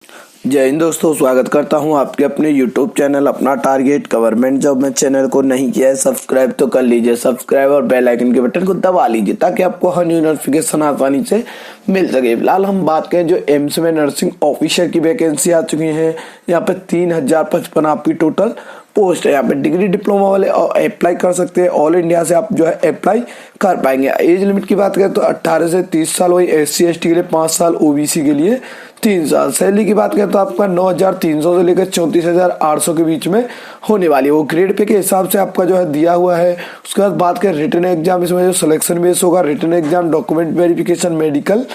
जय हिंद दोस्तों, स्वागत करता हूं आपके अपने YouTube चैनल अपना टारगेट गवर्नमेंट जॉब में। चैनल को नहीं किया है सब्सक्राइब तो कर लीजिए सब्सक्राइब और बेल आइकन के बटन को दबा लीजिए ताकि आपको हर न्यू नोटिफिकेशन आसानी से मिल सके। फिलहाल हम बात करें जो एम्स में नर्सिंग ऑफिसर की वैकेंसी आ चुकी है। यहाँ पे 3055 आपकी टोटल पोस्ट है। यहाँ पे डिग्री डिप्लोमा वाले अप्लाई कर सकते हैं। ऑल इंडिया से आप जो है अप्लाई कर पाएंगे। एज लिमिट की बात करें तो 18 से 30 साल, वही SC/ST के लिए 5 साल, OBC के लिए 3 साल। सैलरी की बात करें तो आपका 9,300 से लेकर 34,800 के बीच में होने वाली है। वो ग्रेड पे के हिसाब से आपका जो है दिया हुआ है। उसके बाद बात करें रिटन एग्जाम, इसमें जो सिलेक्शन बेस होगा, written exam, document verification, medical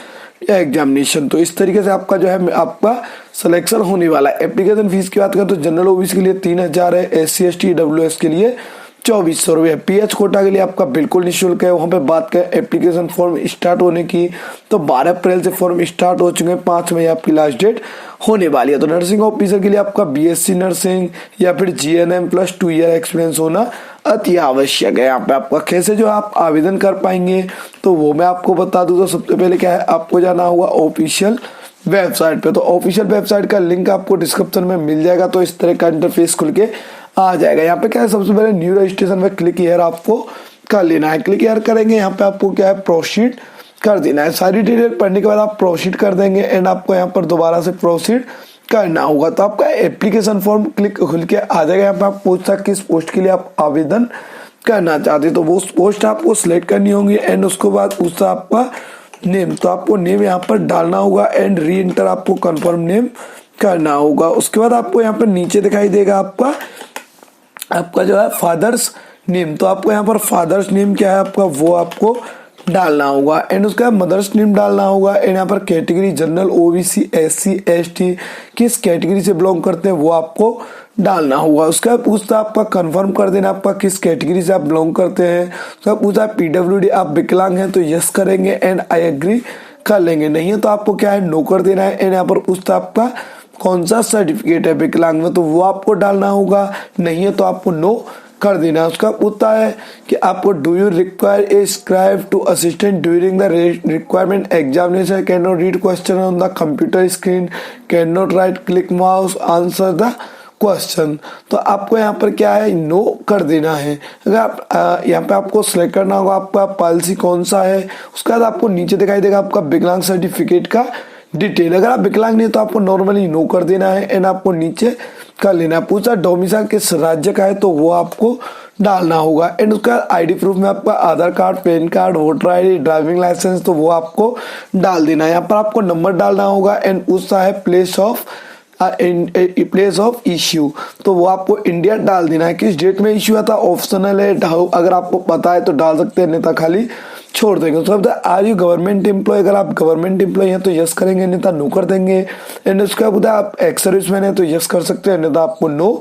examination. तो इस तरीके से आपका जो है आपका सिलेक्शन होने वाला है। एप्लीकेशन फीस की बात करें तो जनरल OBC के लिए 3,000 है, SC/ST WS के लिए 2,400 रुपये। PH कोटा के लिए आपका बिल्कुल निःशुल्क है। वहां पे बात करें एप्लीकेशन फॉर्म स्टार्ट होने की तो 12 अप्रैल से फॉर्म स्टार्ट हो चुके हैं। 5 मई आपकी लास्ट डेट होने वाली है। तो नर्सिंग ऑफिसर के लिए आपका BSc नर्सिंग या फिर GNM प्लस 2 ईयर एक्सपीरियंस होना अति आवश्यक है। यहाँ पे आपका कैसे जो आप आवेदन कर पाएंगे तो वो मैं आपको बता दूं। तो सबसे पहले क्या है, आपको जाना होगा ऑफिशियल वेबसाइट पे। तो ऑफिशियल वेबसाइट का लिंक आपको डिस्क्रिप्शन में मिल जाएगा। तो इस तरह का इंटरफेस खुल के आ जाएगा। यहाँ पे क्या है, सबसे पहले न्यू रजिस्ट्रेशन में क्लिक हियर आपको कर लेना है। क्लिक हियर करेंगे, यहाँ पे आपको क्या है प्रोसीड कर देना है। सारी डिटेल पढ़ने के बाद आप प्रोसीड कर देंगे एंड आपको यहाँ पर दोबारा से प्रोसीड करना होगा। तो आपका एप्लीकेशन फॉर्म क्लिक खुल के आ जाएगा। यहाँ पे आप पूछता किस पोस्ट के लिए आप आवेदन करना चाहते तो वो पोस्ट आपको सिलेक्ट करनी होगी एंड उसके बाद पूछता आपका नेम। तो आपको नेम यहाँ पर डालना होगा एंड री एंटर आपको कंफर्म नेम करना होगा। उसके बाद आपको यहाँ पर नीचे दिखाई देगा आपका जो है फादर्स नेम। तो आपको यहाँ पर फादर्स नेम क्या है आपका वो आपको डालना होगा एंड उसका मदर्स नेम डालना होगा एंड यहाँ पर कैटेगरी जनरल OBC SC/ST किस कैटेगरी से बिलोंग करते हैं वो आपको डालना होगा। उसका पूछता आपका कंफर्म कर देना आपका किस कैटेगरी से आप बिलोंग करते हैं। उसका पूछता PWD आप विकलांग हैं तो यस करेंगे एंड आई एग्री कर लेंगे, नहीं है तो आपको क्या है नो कर देना है। एंड यहाँ पर पूछता आपका कौन सा सर्टिफिकेट है विकलांग में तो वो आपको डालना होगा, नहीं है तो आपको नो कर देना है। उसका पूछता है कि आपको do you require a scribe to assistant during the requirement examination, can not read question on the computer screen, can not right click mouse, answer the question. तो आपको यहाँ पर क्या है नो कर देना है। अगर आप यहाँ पे आपको सिलेक्ट करना होगा आपका पॉलिसी कौन सा है। उसके बाद आपको नीचे दिखाई देगा आपका विकलांग सर्टिफिकेट का डिटेल। अगर आप विकलांग नहीं तो आपको नॉर्मली नो कर देना है एंड आपको नीचे कर लेना है। पूछा डोमिसाइल किस राज्य का है तो वो आपको डालना होगा एंड उसका ID प्रूफ में आपका Aadhaar card, PAN card, voter ID, driving licence तो वो आपको डाल देना है। यहाँ पर आपको नंबर डालना होगा एंड पूछता है प्लेस ऑफ इश्यू तो वो आपको इंडिया डाल देना है। किस डेट में इश्यू आता ऑप्शनल है, अगर आपको पता है तो डाल सकते हैं, अन्यथा खाली छोड़ देंगे। उसके बाद आर यू गवर्नमेंट एम्प्लॉय, अगर आप गवर्नमेंट एम्प्लॉय हैं तो यस करेंगे, अन्यथा नो कर देंगे। एंड उसके बाद आप एक्स सर्विसमैन है तो यस कर सकते हैं, अन्यथा आपको नो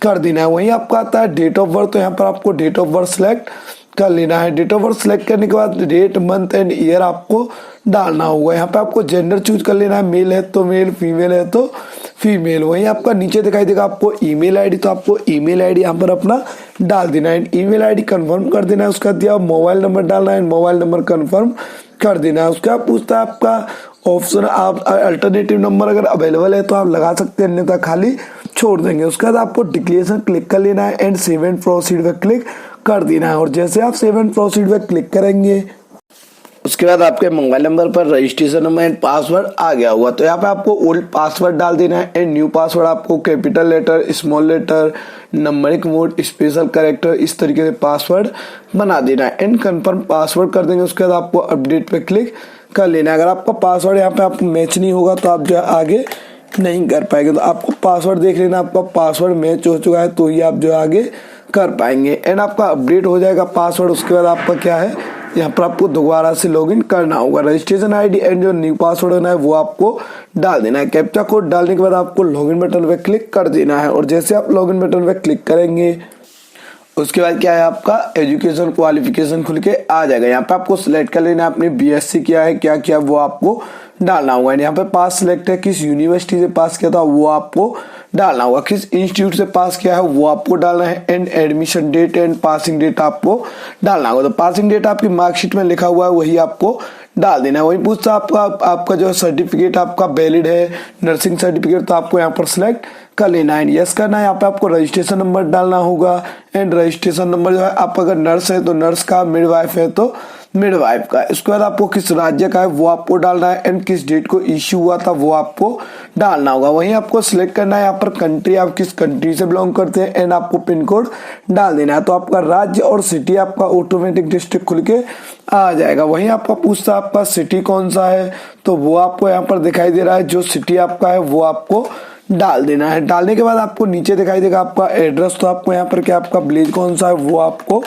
कर देना है। वहीं आपका आता है डेट ऑफ बर्थ, तो यहाँ पर आपको डेट ऑफ बर्थ सिलेक्ट कर लेना है। डेट ऑफ बर्थ सिलेक्ट करने के बाद डेट, मंथ एंड ईयर आपको डालना होगा। यहाँ पे आपको जेंडर चूज कर लेना है, मेल है तो मेल, फीमेल है तो फीमेल। वहीं आपका नीचे दिखाई देगा आपको ईमेल ID, तो आपको ईमेल ID यहाँ पर अपना डाल देना है। ईमेल ID कंफर्म कर देना है। उसका दिया मोबाइल नंबर डालना है, मोबाइल नंबर कंफर्म कर देना है। उसका पूछता है आपका ऑप्शन, आप अल्टरनेटिव नंबर अगर अवेलेबल है तो आप लगा सकते हैं, अन्यथा खाली छोड़ देंगे। उसके बाद आपको डिक्लेरेशन क्लिक कर लेना है एंड सेव एंड प्रोसीड पे क्लिक कर देना है। और जैसे आप सेव एंड प्रोसीड पे क्लिक करेंगे उसके बाद आपके मोबाइल नंबर पर रजिस्ट्रेशन नंबर एंड पासवर्ड आ गया हुआ। तो यहाँ पे आपको ओल्ड पासवर्ड डाल देना है एंड न्यू पासवर्ड आपको capital letter, small letter, numeric mode, special character, इस तरीके से पासवर्ड बना देना है एंड कंफर्म पासवर्ड कर देंगे। उसके बाद आपको अपडेट पे क्लिक कर लेना है। अगर आपका पासवर्ड यहाँ पे आपको मैच नहीं होगा तो आप जो आगे नहीं कर पाएंगे। तो आपको पासवर्ड देख लेना, आपका पासवर्ड मैच हो चुका है तो ही आप जो आगे कर पाएंगे एंड आपका अपडेट हो जाएगा पासवर्ड। उसके बाद आपका क्या है यहाँ पर आपको दोबारा से लॉगिन करना होगा। रजिस्ट्रेशन ID एंड जो न्यू पासवर्ड होना है वो आपको डाल देना है। कैप्चा कोड डालने के बाद आपको लॉगिन बटन पे क्लिक कर देना है और जैसे आप लॉगिन बटन पे क्लिक करेंगे उसके बाद क्या है आपका एजुकेशन क्वालिफिकेशन खुल के आ जाएगा। यहाँ पे आपको सिलेक्ट कर लेना है अपनी BSc क्या है, क्या किया वो आपको डालना होगा। यहाँ पे पास सिलेक्ट है, किस यूनिवर्सिटी से पास किया था वो आपको डालना होगा, किस इंस्टीट्यूट से पास किया है वो आपको डालना है and admission date and passing date आपको डालना होगा। तो पासिंग डेट आपकी मार्कशीट में लिखा हुआ है वही आपको डाल देना है। वही पूछता है आपका जो सर्टिफिकेट आपका वैलिड है नर्सिंग सर्टिफिकेट, तो आपको यहाँ पर सिलेक्ट कर लेना है, यस करना है। यहाँ पे आपको रजिस्ट्रेशन नंबर डालना होगा एंड रजिस्ट्रेशन नंबर जो है आप अगर नर्स है तो नर्स का, मिडवाइफ है तो मिडवाइफ का। इसके बाद आपको किस राज्य का है वो आपको डालना है एंड किस डेट को इश्यू हुआ था वो आपको डालना होगा। वहीं आपको सिलेक्ट करना है यहाँ पर कंट्री, आप किस कंट्री से बिलोंग करते हैं एंड आपको पिन कोड डाल देना है। तो आपका राज्य और सिटी आपका ऑटोमेटिक डिस्ट्रिक्ट खुल के आ जाएगा। वहीं आपका पूछता है आपका सिटी कौन सा है, तो वो आपको यहाँ पर दिखाई दे रहा है, जो सिटी आपका है वो आपको डाल देना है। डालने के बाद आपको नीचे दिखाई देगा आपका एड्रेस, तो आपको यहाँ पर क्या आपका विलेज कौन सा है वो आपको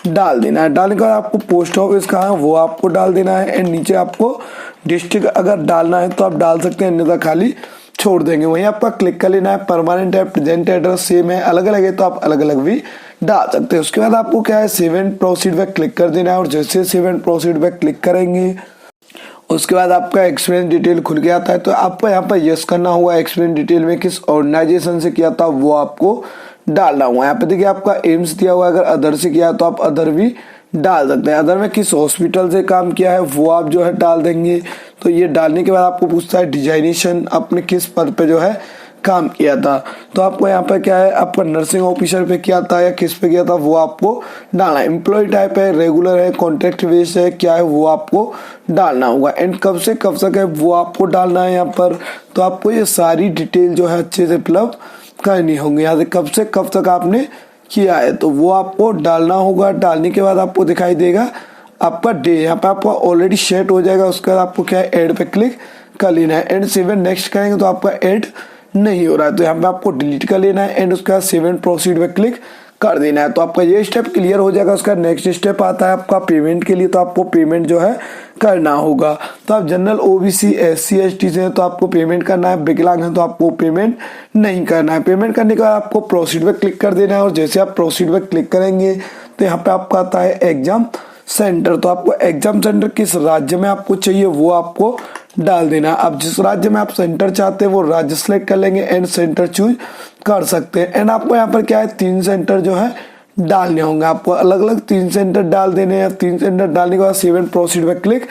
डाल देना है। डालने के बाद आपको पोस्ट ऑफिस कहाँ है वो आपको डाल देना है एंड नीचे आपको डिस्ट्रिक्ट अगर डालना है तो आप डाल सकते हैं, अन्यथा खाली छोड़ देंगे। वहीं आपका क्लिक कर लेना है, परमानेंट है, प्रेजेंट एड्रेस सेम है, अलग अलग है तो आप अलग अलग भी डाल सकते हैं। उसके बाद आपको क्या है सेव एंड प्रोसीड पे क्लिक कर देना है और जैसे सेव एंड प्रोसीड पे क्लिक करेंगे उसके बाद आपका एक्सपीरियंस डिटेल खुल के आता है, तो आपको यहाँ पर यस करना होगा। एक्सपीरियंस डिटेल में किस ऑर्गेनाइजेशन से किया था वो आपको डालना हुआ। यहाँ पे देखिए आपका एम्स दिया हुआ है, अगर अदर से किया है तो आप अदर भी डाल सकते हैं। अदर में किस हॉस्पिटल से काम किया है वो आप जो है डाल देंगे। तो ये डालने के बाद आपको पूछता है डिजाइनेशन, आपने किस पद पे जो है काम किया था, तो आपको यहाँ पे क्या है आपका नर्सिंग ऑफिसर पे किया था या किस पे किया था वो आपको डालना है। एम्प्लॉय टाइप है, रेगुलर है, कॉन्ट्रैक्ट बेस है, क्या है वो आपको डालना होगा एंड कब से कब तक है वो आपको डालना है यहाँ पर। तो आपको ये सारी डिटेल जो है अच्छे से फिलअप करनी होंगी। यहाँ से कब से कब तक आपने किया है तो वो आपको डालना होगा। डालने के बाद आपको दिखाई देगा आपका डे, यहाँ पे आपका ऑलरेडी सेट हो जाएगा। उसके बाद आपको क्या है ऐड पे क्लिक कर लेना है एंड सेव एंड नेक्स्ट करेंगे तो आपका ऐड नहीं हो रहा है तो यहाँ पे आपको डिलीट कर लेना है एंड उसके बाद सेव एंड प्रोसीड पे क्लिक कर देना है। तो आपका ये स्टेप क्लियर हो जाएगा। उसका नेक्स्ट स्टेप आता है आपका पेमेंट के लिए, तो आपको पेमेंट जो है करना होगा। तो आप जनरल ओबीसी SC ST से हैं तो आपको पेमेंट करना है, विकलांग है तो आपको पेमेंट नहीं करना है। पेमेंट करने के बाद आपको प्रोसीड पे क्लिक कर देना है और जैसे आप प्रोसीड पे क्लिक करेंगे तो यहाँ पे आपका आता है एग्जाम सेंटर। तो आपको एग्जाम सेंटर किस राज्य में आपको चाहिए वो आपको डाल देना। आप जिस राज्य में आप सेंटर चाहते हैं वो राज्य सेलेक्ट कर लेंगे एंड सेंटर चूज कर सकते हैं। एंड आपको यहाँ पर क्या है 3 सेंटर जो है डालने होंगे, आपको अलग अलग 3 सेंटर डाल देने हैं। 3 सेंटर डालने के बाद सेव एंड प्रोसीड पे क्लिक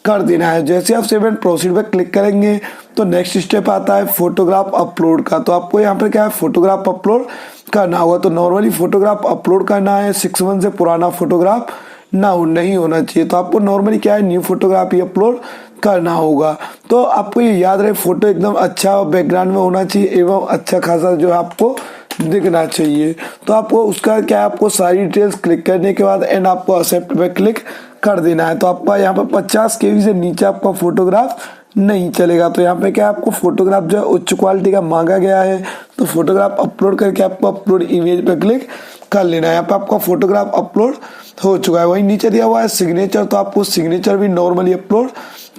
कर देना है। जैसे आप सेव एंड प्रोसीड पे क्लिक करेंगे तो नेक्स्ट स्टेप आता है फोटोग्राफ अपलोड का। तो आपको यहाँ पर क्या है फोटोग्राफ अपलोड करना होगा। तो नॉर्मली फोटोग्राफ अपलोड करना है, 6 मंथ से पुराना फोटोग्राफ नहीं होना चाहिए। तो आपको नॉर्मली क्या है न्यू फोटोग्राफी अपलोड करना होगा। तो आपको ये याद रहे फोटो एकदम अच्छा बैकग्राउंड में होना चाहिए एवं अच्छा खासा जो है आपको दिखना चाहिए। तो आपको उसका क्या है आपको सारी डिटेल्स क्लिक करने के बाद एंड आपको एक्सेप्ट पे क्लिक कर देना है। तो आपका यहाँ पर 50 KB से नीचे आपका फोटोग्राफ नहीं चलेगा। तो यहाँ पे क्या आपको फोटोग्राफ जो है उच्च क्वालिटी का मांगा गया है, तो फोटोग्राफ अपलोड करके आपको अपलोड इमेज पे क्लिक कर लेना है। यहाँ पे आपका फोटोग्राफ अपलोड हो चुका है। वहीं नीचे दिया हुआ है सिग्नेचर, तो आपको सिग्नेचर भी नॉर्मली अपलोड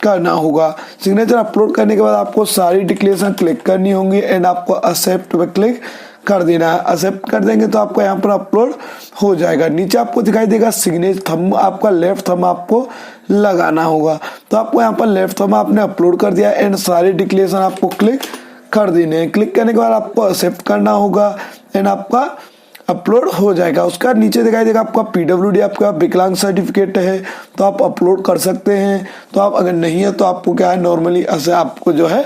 करना होगा। सिग्नेचर अपलोड करने के बाद आपको सारी डिक्लेरेशन क्लिक करनी होंगी एंड आपको एक्सेप्ट पे क्लिक कर देना है। एक्सेप्ट कर देंगे तो आपको यहाँ पर अपलोड हो जाएगा। नीचे आपको दिखाई देगा सिग्नेचर थंब, आपका लेफ्ट थंब आपको लगाना होगा। तो आपको यहाँ पर लेफ्ट थंब आपने अपलोड कर दिया एंड सारी डिक्लेरेशन आपको क्लिक कर देने हैं। क्लिक करने के बाद आपको एक्सेप्ट करना होगा एंड आपका अपलोड हो जाएगा। उसका नीचे दिखाई देगा आपका PWD, आपका विकलांग सर्टिफिकेट है तो आप अपलोड कर सकते हैं। तो आप अगर नहीं है तो आपको क्या है नॉर्मली ऐसे आपको जो है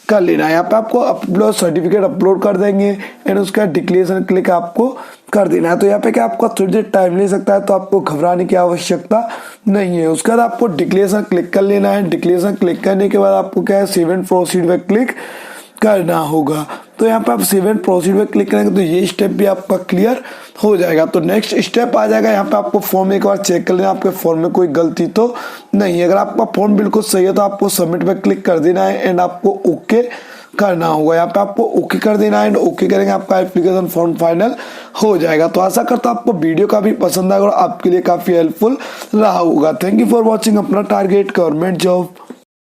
कर लेना है। यहाँ पे आपको अपलोड सर्टिफिकेट अपलोड कर देंगे एंड उसका डिक्लेरेशन क्लिक आपको कर देना है। तो यहाँ पे क्या आपका थोड़ी देर टाइम ले सकता है, तो आपको घबराने की आवश्यकता नहीं है। उसके बाद आपको डिक्लेरेशन क्लिक कर लेना है। डिक्लेरेशन क्लिक करने के बाद आपको क्या है सेव एंड प्रोसीड पे क्लिक करना होगा। तो यहाँ पे आप सेव एंड प्रोसीड पे क्लिक करेंगे तो ये स्टेप भी आपका क्लियर हो जाएगा। तो नेक्स्ट स्टेप आ जाएगा, यहाँ पे आपको फॉर्म एक बार चेक कर लेना आपके फॉर्म में कोई गलती तो नहीं है। अगर आपका फॉर्म बिल्कुल सही है तो आपको सबमिट पे क्लिक कर देना है एंड आपको ओके करना होगा। यहाँ पे आपको ओके कर देना है एंड ओके करेंगे आपका एप्लीकेशन फॉर्म फाइनल हो जाएगा। तो आशा करता हूँ आपको वीडियो काफी पसंद आएगा और आपके लिए काफी हेल्पफुल रहा होगा। थैंक यू फॉर वॉचिंग अपना टारगेट गवर्नमेंट जॉब।